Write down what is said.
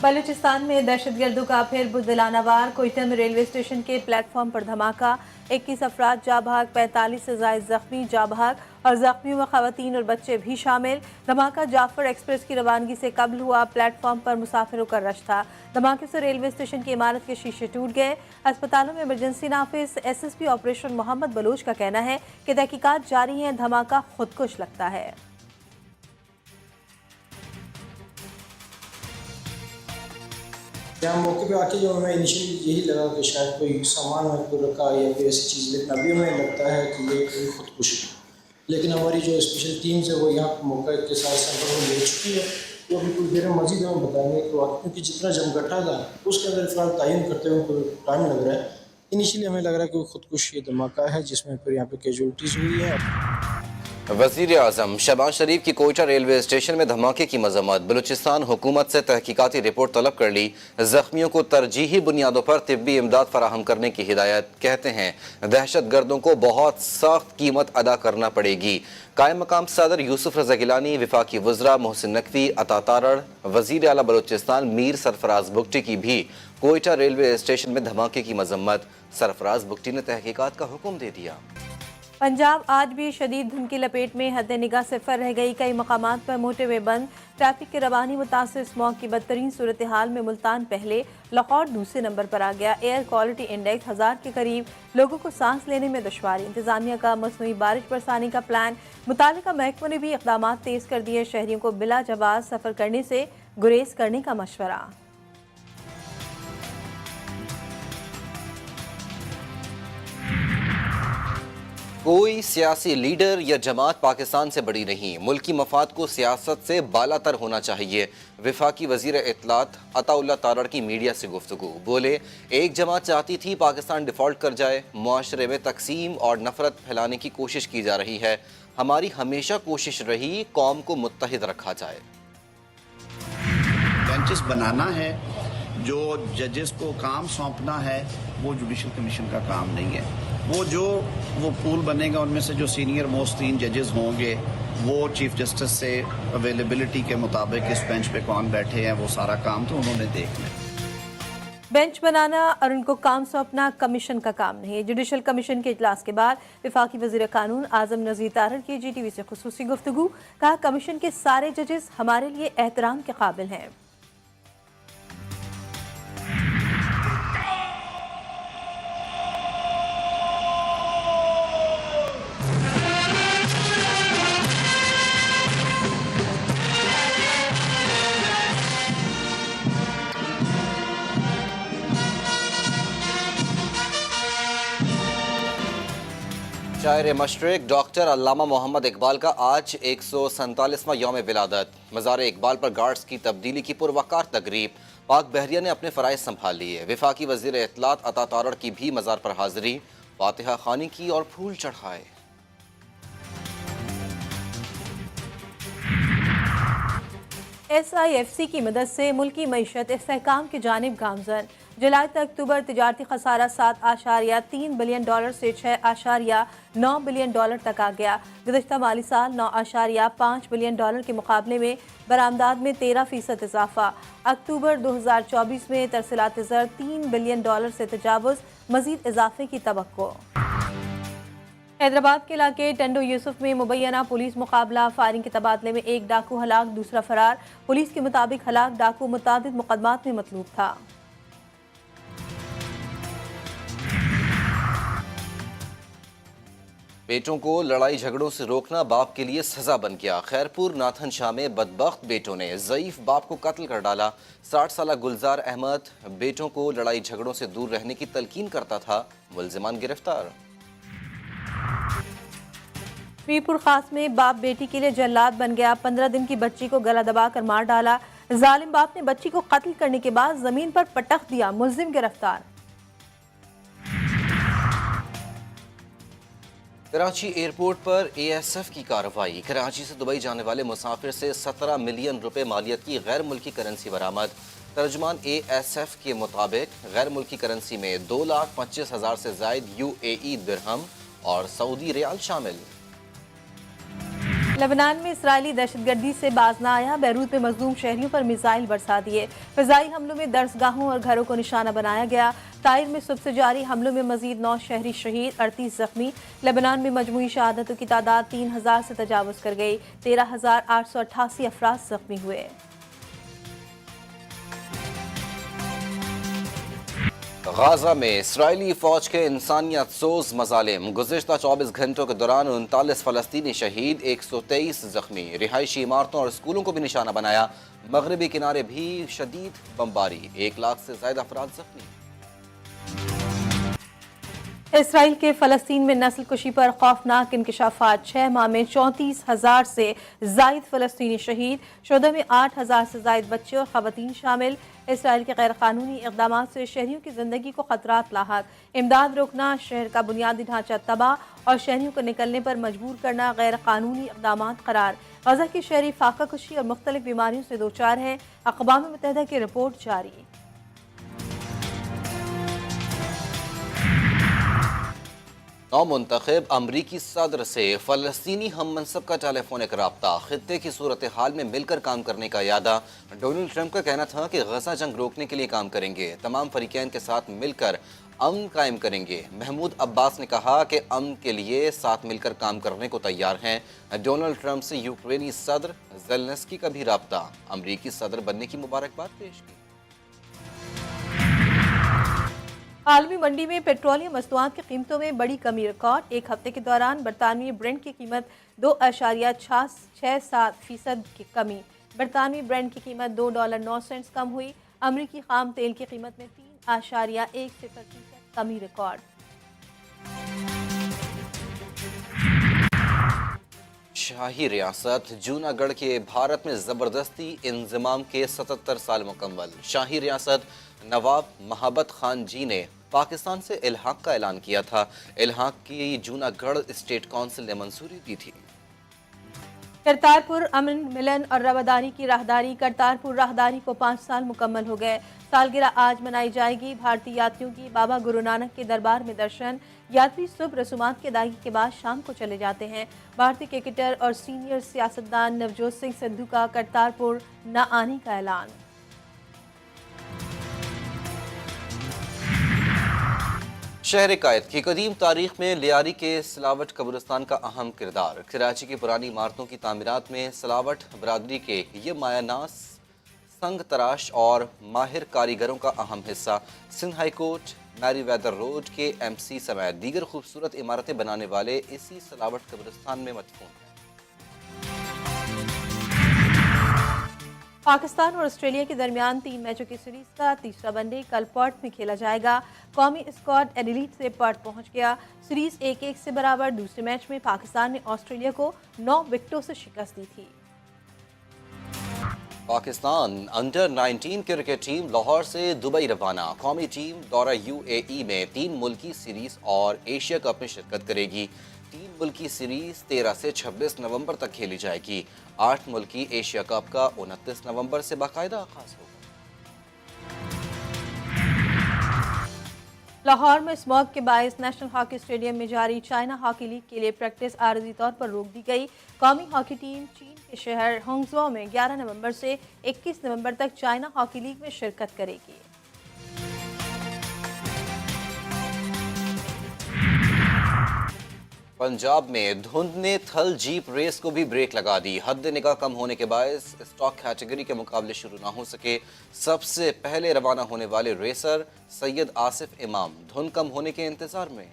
बलूचिस्तान में दहशतगर्दों का फिर बुज़दिलाना वार। कोयटा में रेलवे स्टेशन के प्लेटफॉर्म पर धमाका, 21 अफराद जा भाग, 45 से ज़ायद जख्मी जा भाग और जख्मियों में ख़वातीन और बच्चे भी शामिल। धमाका जाफर एक्सप्रेस की रवानगी से कबल हुआ। प्लेटफॉर्म पर मुसाफिरों का रश था। धमाके से रेलवे स्टेशन की इमारत के शीशे टूट गए। अस्पतालों में इमरजेंसी नाफिज। SSP ऑपरेशन मोहम्मद बलोच का कहना है कि तहकीकात जारी हैं, धमाका खुदकुश लगता है। यहाँ मौके पे आके जो हमें इनिशियली यही लगा कि शायद कोई सामान में कोई रखा या कोई ऐसी चीज़, लेकिन अभी हमें लगता है कि ये कोई खुदकुशी है। लेकिन हमारी जो स्पेशल टीम्स है वो यहाँ मौके के साथ सेंटर में ले चुकी है, तो अभी कुछ देर में मज़ीद हमें बताएंगे कि क्योंकि जितना जमघटा था उसके अंदर फिलहाल तयन करते हुए उनको टाइम लग रहा है। इनिशियली हमें लग रहा है कि खुदकुशी धमाका है जिसमें फिर यहाँ पे कैजुअल्टीज़ हुई है। वज़ीर आज़म शहबाज शरीफ की कोयटा रेलवे स्टेशन में धमाके की मजम्मत। बलूचिस्तान हुकूमत से तहकीकाती रिपोर्ट तलब कर ली। जख्मियों को तरजीही बुनियादों पर तिब्बी इमदाद फराहम करने की हिदायत। कहते हैं दहशत गर्दों को बहुत सख्त कीमत अदा करना पड़ेगी। कायम मकाम सदर यूसुफ रज़ा गिलानी, वफाकी वज़रा मोहसिन नकवी, अता तारड़, वज़ीर आला बलूचिस्तान मीर सरफराज बुगटी की भी कोयटा रेलवे स्टेशन में धमाके की मजम्मत। सरफराज बुगटी ने तहकीकात का हुक्म दे दिया। पंजाब आज भी शदीद धुंध की लपेट में हद निगाह सिफर रह गई। कई मकामात पर मोटरवे बंद। ट्रैफिक की रवानी मुतासिर। स्मॉग की बदतरीन सूरत हाल में मुल्तान पहले, लाहौर दूसरे नंबर पर आ गया। एयर क्वालिटी इंडेक्स 1000 के करीब। लोगों को सांस लेने में दुश्वारी। इंतजामिया का मसनूई बारिश बरसाने का प्लान। मुतालिका महकमों ने भी इक़दाम तेज कर दिए। शहरियों को बिला जवाब सफ़र करने से गुरेज करने का मशवरा। कोई सियासी लीडर या जमात पाकिस्तान से बड़ी नहीं। मुल्की मफाद को सियासत से बालातर होना चाहिए। वफाकी वजीर इत्तलात अताउल्लाह तारड़ की मीडिया से गुफ्तगू। बोले, एक जमात चाहती थी पाकिस्तान डिफ़ॉल्ट कर जाए। मुआशरे में तकसीम और नफरत फैलाने की कोशिश की जा रही है। हमारी हमेशा कोशिश रही कौम को मुत्तहिद रखा जाए। बेंचेस बनाना है, जो जजेस को काम सौंपना है वो जुडिशल कमीशन का काम नहीं है। वो पूल बनेगा, उनमें से जो सीनियर मोस्ट 3 जजेस होंगे वो चीफ जस्टिस से अवेलेबिलिटी के मुताबिक इस बेंच पे कौन बैठे हैं वो सारा काम तो उन्होंने देखना है। बेंच बनाना और उनको काम सौंपना कमीशन का काम नहीं है। जुडिशल कमीशन के इजलास के बाद वफाकी वज़ीर कानून आज़म नज़ीर तारड़ की GTV से खुसूसी गुफ्तगू। कहा, कमीशन के सारे जजेस हमारे लिए एहतराम के काबिल हैं। शायर मशरिक डॉक्टर अल्लामा मोहम्मद इकबाल का आज 147वां यौम विलादत। मज़ार इकबाल पर गार्ड्स की तब्दीली की पुरवकार तकरीब। पाक बहरिया ने अपने फ़राइज़ संभाल लिए। वफाकी वज़ीर इत्तलात अता तारड़ की भी मज़ार पर हाज़िरी। फातिहा खानी की और फूल चढ़ाए। SIFC की मदद से मुल्की मईशत इस्तेहकाम की जानिब गामजन। जुलाई तक अक्टूबर तिजारती खसारा 7.3 बिलियन डॉलर से 6.9 बिलियन डॉलर तक आ गया। गुज़श्ता माली साल 9.5 बिलियन डॉलर के मुकाबले में बरामदात में 13% इजाफा। अक्टूबर 2024 में तरसीलात ज़र 3 बिलियन डॉलर से तजावुज़। मज़ीद इजाफे की तवक्को। हैदराबाद के इलाके टंडो यूसुफ में मुबैना पुलिस मुकाबला। फायरिंग के तबादले में एक डाकू हलाक, दूसरा फरार। पुलिस के मुताबिक हलाक डाकू मुतादिद मुकदमात में मतलूब था। बेटों को लड़ाई झगड़ों से रोकना बाप के लिए सजा बन गया। खैरपुर नाथन शाह में बदबख्त बेटों ने ज़ईफ बाप को कत्ल कर डाला। 60 साला गुलजार अहमद बेटों को लड़ाई झगड़ों से दूर रहने की तलकीन करता था। मुल्जिमान गिरफ्तार। मीरपुर खास में बाप बेटी के लिए जल्लाद बन गया। 15 दिन की बच्ची को गला दबाकर मार डाला। जालिम बाप ने बच्ची को कत्ल करने के बाद जमीन पर पटक दिया। मुल्जिम गिरफ्तार। कराची एयरपोर्ट पर ASF की कार्रवाई। कराची से दुबई जाने वाले मुसाफिर से 17 मिलियन रुपए मालियत की गैर मुल्की करेंसी बरामद। तर्जुमान ASF के मुताबिक गैर मुल्की करेंसी में 2,25,000 से जायद UAE दिरहम और सऊदी रियाल शामिल। लेबनान में इसराइली दहशतगर्दी से बाज न आया, बैरूत में मजलूम शहरियों पर मिसाइल बरसा दिए। फिजाई हमलों में दर्सगाहों और घरों को निशाना बनाया गया। ताइर में सुबह से जारी हमलों में मजीद 9 शहरी शहीद, 38 जख्मी। लेबनान में मजमूई शहादतों की तादाद 3000 से तजावुज कर गई। 13,888 अफराद जख्मी हुए। गाजा में इसराइली फौज के इंसानियत सोज मजालिम, गुज़िश्ता 24 घंटों के दौरान 39 फ़लस्तीनी शहीद, 123 जख्मी। रिहायशी इमारतों और स्कूलों को भी निशाना बनाया। मगरबी किनारे भी शदीद बमबारी, 1 लाख से ज़्यादा अफराद जख्मी। इसराइल के फ़लस्तीन में नस्ल कुशी पर खौफनाक इंकशाफात, 6 माह में 34,000 से जायद फ़लस्तीनी शहीद, शोधा में 8,000 से जायद बच्चे और ख़वातीन शामिल। इसराइल के गैर कानूनी इक़दाम से शहरियों की ज़िंदगी को ख़तरात लाहक, इमदाद रोकना, शहर का बुनियादी ढांचा तबाह और शहरियों को निकलने पर मजबूर करना गैर कानूनी इक़दाम करार। गज़ा की शहरी फाका कुशी और मुख्तलिफ बीमारियों से दो चार हैं। अक़वाम मुत्तहिदा की रिपोर्ट जारी। नौमुंतखब अमरीकी सदर से फ़लस्तीनी हम मनसब का टेलीफोनिक रब्ता, खित्ते की सूरत हाल में मिलकर काम करने का यादा। डोनाल्ड ट्रंप का कहना था कि गजा जंग रोकने के लिए काम करेंगे, तमाम फरीकैन के साथ मिलकर अमन कायम करेंगे। महमूद अब्बास ने कहा कि अमन के लिए साथ मिलकर काम करने को तैयार हैं। डोनाल्ड ट्रंप से यूक्रेनी सदर ज़ेलेंस्की का भी रब्ता, अमरीकी सदर बनने की मुबारकबाद पेश की। आलमी मंडी में पेट्रोलियम मसनूआत की कीमतों में बड़ी कमी रिकॉर्ड। एक हफ्ते के दौरान बरतानवी ब्रेंड की कीमत 2.67% की कमी। बरतानवी ब्रेंड की कीमत $2.09 कम हुई। अमरीकी खाम तेल की कीमत में 3.10% कमी रिकॉर्ड। शाही रियासत जूनागढ़ के भारत में ज़बरदस्ती इंज़माम के 77 साल मुकम्मल। शाही रियासत नवाब महाबत खान जी ने पाकिस्तान से इल्हाक का ऐलान किया था। इल्हाक की जूनागढ़ स्टेट काउंसिल ने मंजूरी दी थी। करतारपुर अमन मिलन और रवादारी की राहदारी। करतारपुर राहदारी को 5 साल मुकम्मल हो गए। सालगिरह आज मनाई जाएगी। भारतीय यात्रियों की बाबा गुरु नानक के दरबार में दर्शन। यात्री सुबह रसूमात की अदायगी के बाद शाम को चले जाते हैं। भारतीय क्रिकेटर और सीनियर सियासतदान नवजोत सिंह सिद्धू का करतारपुर न आने का ऐलान। शहर कायद की कदीम तारीख में लियारी के सलावट कब्रिस्तान का अहम किरदार। कराची की पुरानी इमारतों की तामीरात में सलावट बरादरी के ये मायानास, संग तराश और माहिर कारीगरों का अहम हिस्सा। Sindh high court, Merewether road के MC समेत दीगर खूबसूरत इमारतें बनाने वाले इसी सलावट कब्रिस्तान में मदफून हैं। पाकिस्तान और ऑस्ट्रेलिया के दरमियान 3 मैचों की सीरीज का तीसरा वनडे कल पर्थ में खेला जाएगा। कौमी स्क्वाड एडिलेड से पर्थ पहुंच गया। सीरीज 1-1 से बराबर। दूसरे मैच में पाकिस्तान ने ऑस्ट्रेलिया को 9 विकेटों से शिकस्त दी थी। Pakistan under 19 cricket team Lahore से दुबई रवाना। कौमी टीम दौरा UAE में 3 मुल्की सीरीज और एशिया कप में शिरकत करेगी। 3 मुल्की सीरीज 13 से 26 नवंबर तक खेली जाएगी। 8 मुल्की एशिया कप का 29 नवंबर से बाकायदा आगाज होगा। लाहौर में स्मॉग के बायस नेशनल हॉकी स्टेडियम में जारी चाइना हॉकी लीग के लिए प्रैक्टिस आरजी तौर पर रोक दी गई। कौमी हॉकी टीम चीन के शहर होंगजो में 11 नवंबर से 21 नवंबर तक चाइना हॉकी लीग में शिरकत करेगी। पंजाब में धुंध ने थल जीप रेस को भी ब्रेक लगा दी। हद निगाह कम होने के बायस स्टॉक कैटेगरी के मुकाबले शुरू ना हो सके। सबसे पहले रवाना होने वाले रेसर सैयद आसिफ इमाम धुंध कम होने के इंतजार में।